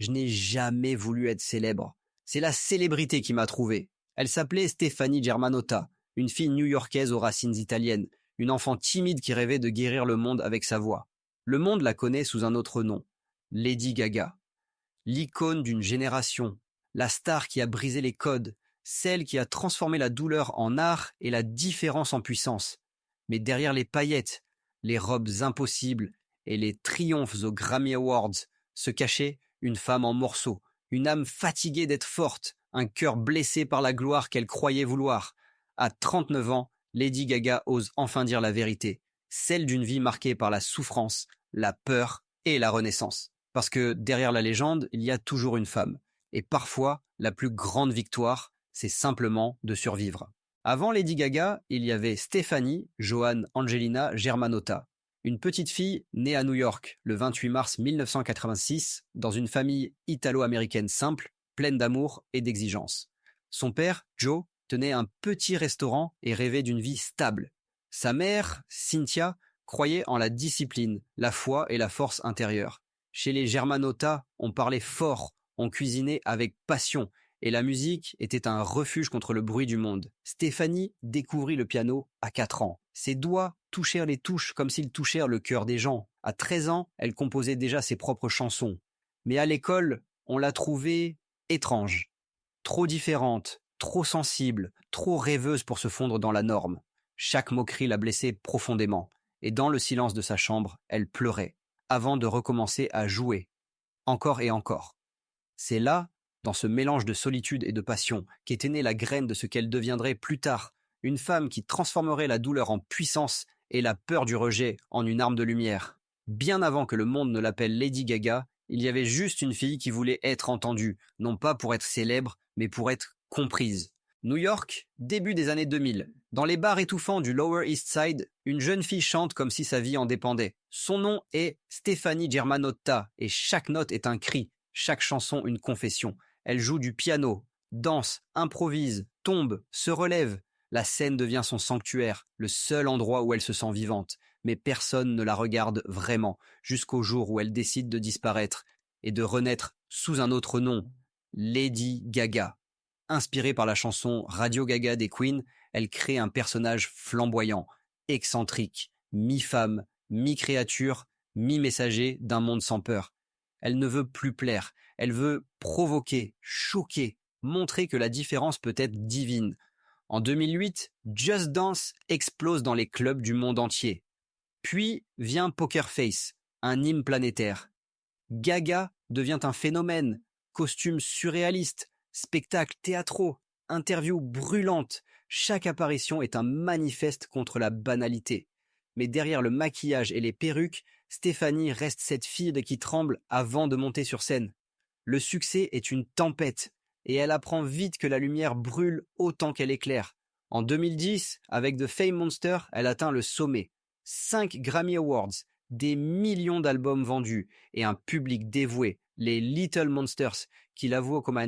Je n'ai jamais voulu être célèbre. C'est la célébrité qui m'a trouvé. Elle s'appelait Stefani Germanotta, une fille new-yorkaise aux racines italiennes, une enfant timide qui rêvait de guérir le monde avec sa voix. Le monde la connaît sous un autre nom, Lady Gaga. L'icône d'une génération, la star qui a brisé les codes, celle qui a transformé la douleur en art et la différence en puissance. Mais derrière les paillettes, les robes impossibles et les triomphes aux Grammy Awards se cachait une femme en morceaux, une âme fatiguée d'être forte, un cœur blessé par la gloire qu'elle croyait vouloir. À 39 ans, Lady Gaga ose enfin dire la vérité, celle d'une vie marquée par la souffrance, la peur et la renaissance. Parce que derrière la légende, il y a toujours une femme. Et parfois, la plus grande victoire, c'est simplement de survivre. Avant Lady Gaga, il y avait Stefani Johann Angelina Germanotta, une petite fille née à New York le 28 mars 1986 dans une famille italo-américaine simple, pleine d'amour et d'exigence. Son père, Joe, tenait un petit restaurant et rêvait d'une vie stable. Sa mère, Cynthia, croyait en la discipline, la foi et la force intérieure. Chez les Germanotta, on parlait fort, on cuisinait avec passion, et la musique était un refuge contre le bruit du monde. Stefani découvrit le piano à 4 ans. Ses doigts touchèrent les touches comme s'ils touchèrent le cœur des gens. À 13 ans, elle composait déjà ses propres chansons. Mais à l'école, on la trouvait étrange, trop différente, trop sensible, trop rêveuse pour se fondre dans la norme. Chaque moquerie la blessait profondément, et dans le silence de sa chambre, elle pleurait, avant de recommencer à jouer, encore et encore. C'est là, dans ce mélange de solitude et de passion, qu'était née la graine de ce qu'elle deviendrait plus tard, une femme qui transformerait la douleur en puissance et la peur du rejet en une arme de lumière. Bien avant que le monde ne l'appelle Lady Gaga, il y avait juste une fille qui voulait être entendue, non pas pour être célèbre, mais pour être comprise. New York, début des années 2000. Dans les bars étouffants du Lower East Side, une jeune fille chante comme si sa vie en dépendait. Son nom est Stefani Germanotta et chaque note est un cri, chaque chanson une confession. Elle joue du piano, danse, improvise, tombe, se relève. La scène devient son sanctuaire, le seul endroit où elle se sent vivante. Mais personne ne la regarde vraiment, jusqu'au jour où elle décide de disparaître et de renaître sous un autre nom, Lady Gaga. Inspirée par la chanson Radio Gaga des Queen, elle crée un personnage flamboyant, excentrique, mi-femme, mi-créature, mi-messager d'un monde sans peur. Elle ne veut plus plaire, elle veut provoquer, choquer, montrer que la différence peut être divine. En 2008, Just Dance explose dans les clubs du monde entier. Puis vient Poker Face, un hymne planétaire. Gaga devient un phénomène, costumes surréalistes, spectacles théâtraux, interviews brûlantes. Chaque apparition est un manifeste contre la banalité. Mais derrière le maquillage et les perruques, Stefani reste cette fille qui tremble avant de monter sur scène. Le succès est une tempête, et elle apprend vite que la lumière brûle autant qu'elle éclaire. En 2010, avec The Fame Monster, elle atteint le sommet. 5 Grammy Awards, des millions d'albums vendus et un public dévoué, les Little Monsters, qui la voient comme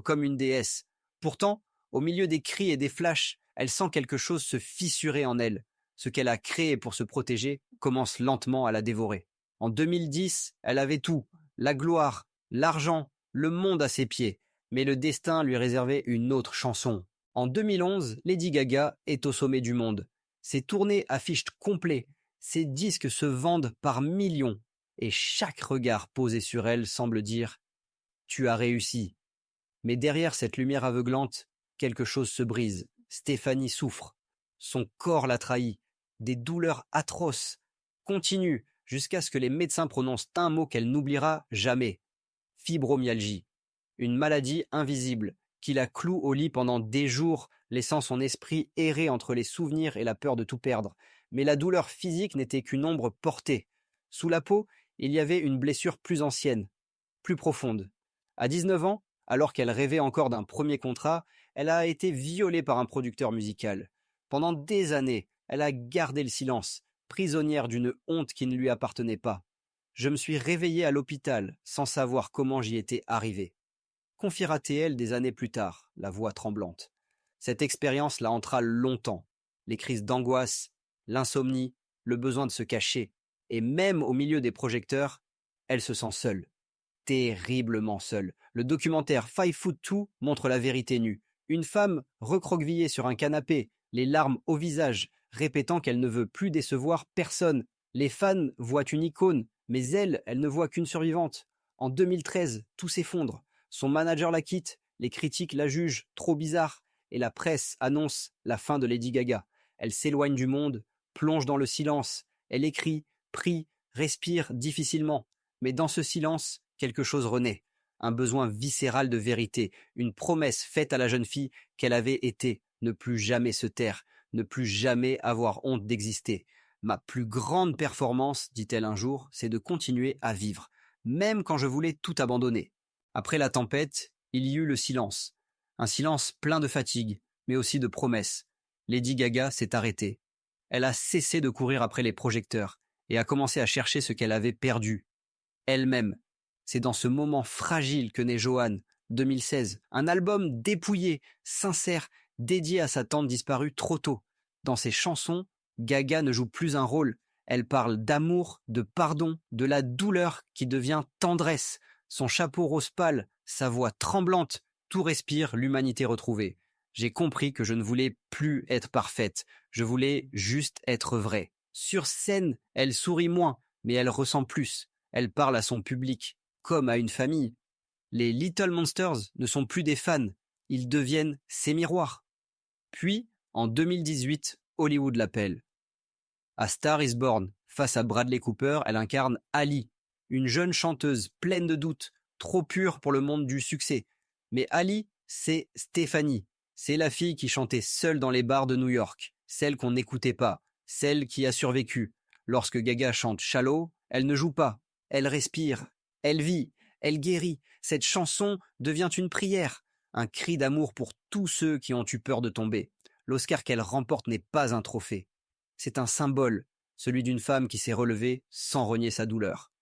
comme une déesse. Pourtant, au milieu des cris et des flashs, elle sent quelque chose se fissurer en elle. Ce qu'elle a créé pour se protéger commence lentement à la dévorer. En 2010, elle avait tout, la gloire, l'argent, le monde à ses pieds, mais le destin lui réservait une autre chanson. En 2011, Lady Gaga est au sommet du monde. Ses tournées affichent complet, ses disques se vendent par millions, et chaque regard posé sur elle semble dire « Tu as réussi ». Mais derrière cette lumière aveuglante, quelque chose se brise. Stefani souffre. Son corps la trahit. Des douleurs atroces continuent jusqu'à ce que les médecins prononcent un mot qu'elle n'oubliera jamais. Fibromyalgie. Une maladie invisible qui la cloue au lit pendant des jours, laissant son esprit errer entre les souvenirs et la peur de tout perdre. Mais la douleur physique n'était qu'une ombre portée. Sous la peau, il y avait une blessure plus ancienne, plus profonde. À 19 ans, alors qu'elle rêvait encore d'un premier contrat, elle a été violée par un producteur musical. Pendant des années, elle a gardé le silence, prisonnière d'une honte qui ne lui appartenait pas. Je me suis réveillé à l'hôpital, sans savoir comment j'y étais arrivé. Confiera-t-elle des années plus tard, la voix tremblante. Cette expérience la hantera longtemps. Les crises d'angoisse, l'insomnie, le besoin de se cacher. Et même au milieu des projecteurs, elle se sent seule. terriblement seule. Le documentaire 5'2" montre la vérité nue. Une femme recroquevillée sur un canapé, les larmes au visage, répétant qu'elle ne veut plus décevoir personne. Les fans voient une icône, mais elle ne voit qu'une survivante. En 2013, tout s'effondre. Son manager la quitte, les critiques la jugent trop bizarre, et la presse annonce la fin de Lady Gaga. Elle s'éloigne du monde, plonge dans le silence. Elle écrit, prie, respire difficilement. Mais dans ce silence, quelque chose renaît. Un besoin viscéral de vérité, une promesse faite à la jeune fille qu'elle avait été, ne plus jamais se taire, ne plus jamais avoir honte d'exister. Ma plus grande performance, dit-elle un jour, c'est de continuer à vivre, même quand je voulais tout abandonner. Après la tempête, il y eut le silence. Un silence plein de fatigue, mais aussi de promesses. Lady Gaga s'est arrêtée. Elle a cessé de courir après les projecteurs et a commencé à chercher ce qu'elle avait perdu. Elle-même. C'est dans ce moment fragile que naît Joanne, 2016, un album dépouillé, sincère, dédié à sa tante disparue trop tôt. Dans ses chansons, Gaga ne joue plus un rôle. Elle parle d'amour, de pardon, de la douleur qui devient tendresse. Son chapeau rose pâle, sa voix tremblante, tout respire l'humanité retrouvée. J'ai compris que je ne voulais plus être parfaite, je voulais juste être vraie. Sur scène, elle sourit moins, mais elle ressent plus. Elle parle à son public, comme à une famille. Les Little Monsters ne sont plus des fans, ils deviennent ses miroirs. Puis, en 2018, Hollywood l'appelle. À Star is Born, face à Bradley Cooper, elle incarne Ali, une jeune chanteuse pleine de doutes, trop pure pour le monde du succès. Mais Ali, c'est Stéphanie. C'est la fille qui chantait seule dans les bars de New York, celle qu'on n'écoutait pas, celle qui a survécu. Lorsque Gaga chante Shallow, elle ne joue pas, elle respire, elle vit, elle guérit. Cette chanson devient une prière, un cri d'amour pour tous ceux qui ont eu peur de tomber. L'Oscar qu'elle remporte n'est pas un trophée. C'est un symbole, celui d'une femme qui s'est relevée sans renier sa douleur.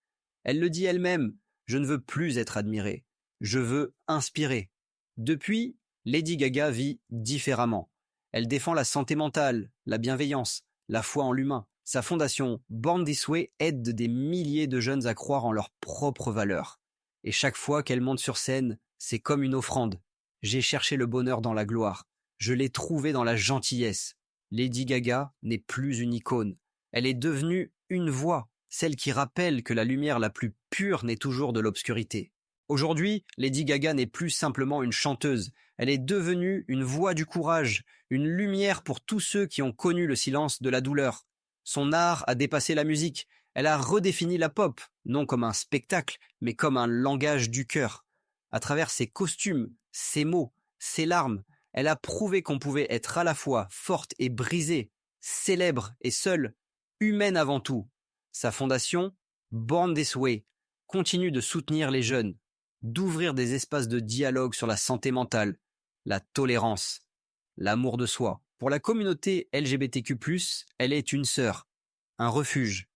Elle le dit elle-même, je ne veux plus être admirée, je veux inspirer. Depuis, Lady Gaga vit différemment. Elle défend la santé mentale, la bienveillance, la foi en l'humain. Sa fondation Born This Way aide des milliers de jeunes à croire en leurs propres valeurs. Et chaque fois qu'elle monte sur scène, c'est comme une offrande. J'ai cherché le bonheur dans la gloire. Je l'ai trouvé dans la gentillesse. Lady Gaga n'est plus une icône. Elle est devenue une voix, celle qui rappelle que la lumière la plus pure naît toujours de l'obscurité. Aujourd'hui, Lady Gaga n'est plus simplement une chanteuse. Elle est devenue une voix du courage, une lumière pour tous ceux qui ont connu le silence de la douleur. Son art a dépassé la musique. Elle a redéfini la pop, non comme un spectacle, mais comme un langage du cœur. À travers ses costumes, ses mots, ses larmes, elle a prouvé qu'on pouvait être à la fois forte et brisée, célèbre et seule, humaine avant tout. Sa fondation, Born This Way, continue de soutenir les jeunes, d'ouvrir des espaces de dialogue sur la santé mentale, la tolérance, l'amour de soi. Pour la communauté LGBTQ+, elle est une sœur, un refuge,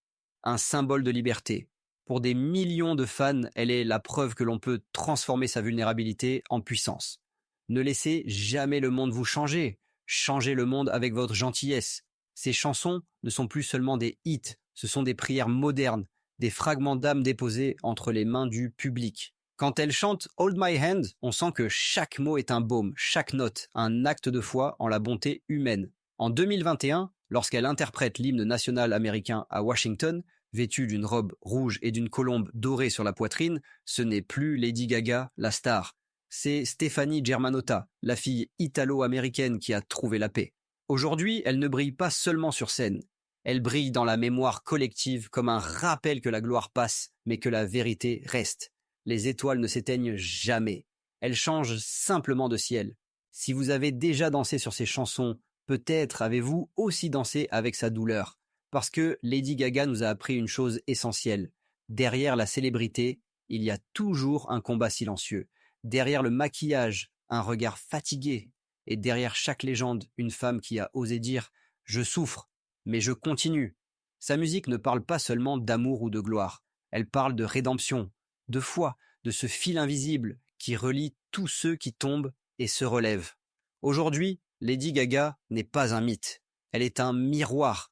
un symbole de liberté. Pour des millions de fans, elle est la preuve que l'on peut transformer sa vulnérabilité en puissance. Ne laissez jamais le monde vous changer. Changez le monde avec votre gentillesse. Ces chansons ne sont plus seulement des hits, ce sont des prières modernes, des fragments d'âme déposés entre les mains du public. Quand elle chante « Hold My Hand », on sent que chaque mot est un baume, chaque note, un acte de foi en la bonté humaine. En 2021, lorsqu'elle interprète l'hymne national américain à Washington, vêtue d'une robe rouge et d'une colombe dorée sur la poitrine, ce n'est plus Lady Gaga, la star. C'est Stefani Germanotta, la fille italo-américaine qui a trouvé la paix. Aujourd'hui, elle ne brille pas seulement sur scène. Elle brille dans la mémoire collective comme un rappel que la gloire passe, mais que la vérité reste. Les étoiles ne s'éteignent jamais. Elles changent simplement de ciel. Si vous avez déjà dansé sur ces chansons, peut-être avez-vous aussi dansé avec sa douleur. Parce que Lady Gaga nous a appris une chose essentielle. Derrière la célébrité, il y a toujours un combat silencieux. Derrière le maquillage, un regard fatigué. Et derrière chaque légende, une femme qui a osé dire « Je souffre, mais je continue ». Sa musique ne parle pas seulement d'amour ou de gloire. Elle parle de rédemption, de foi, de ce fil invisible qui relie tous ceux qui tombent et se relèvent. Aujourd'hui, Lady Gaga n'est pas un mythe. Elle est un miroir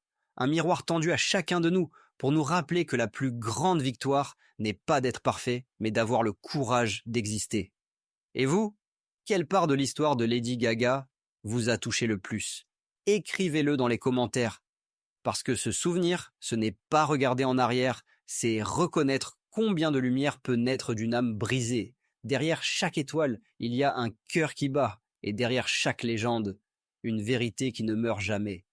tendu à chacun de nous pour nous rappeler que la plus grande victoire n'est pas d'être parfait, mais d'avoir le courage d'exister. Et vous, quelle part de l'histoire de Lady Gaga vous a touché le plus? Écrivez-le dans les commentaires, parce que se souvenir, ce n'est pas regarder en arrière, c'est reconnaître combien de lumière peut naître d'une âme brisée. Derrière chaque étoile, il y a un cœur qui bat, et derrière chaque légende, une vérité qui ne meurt jamais.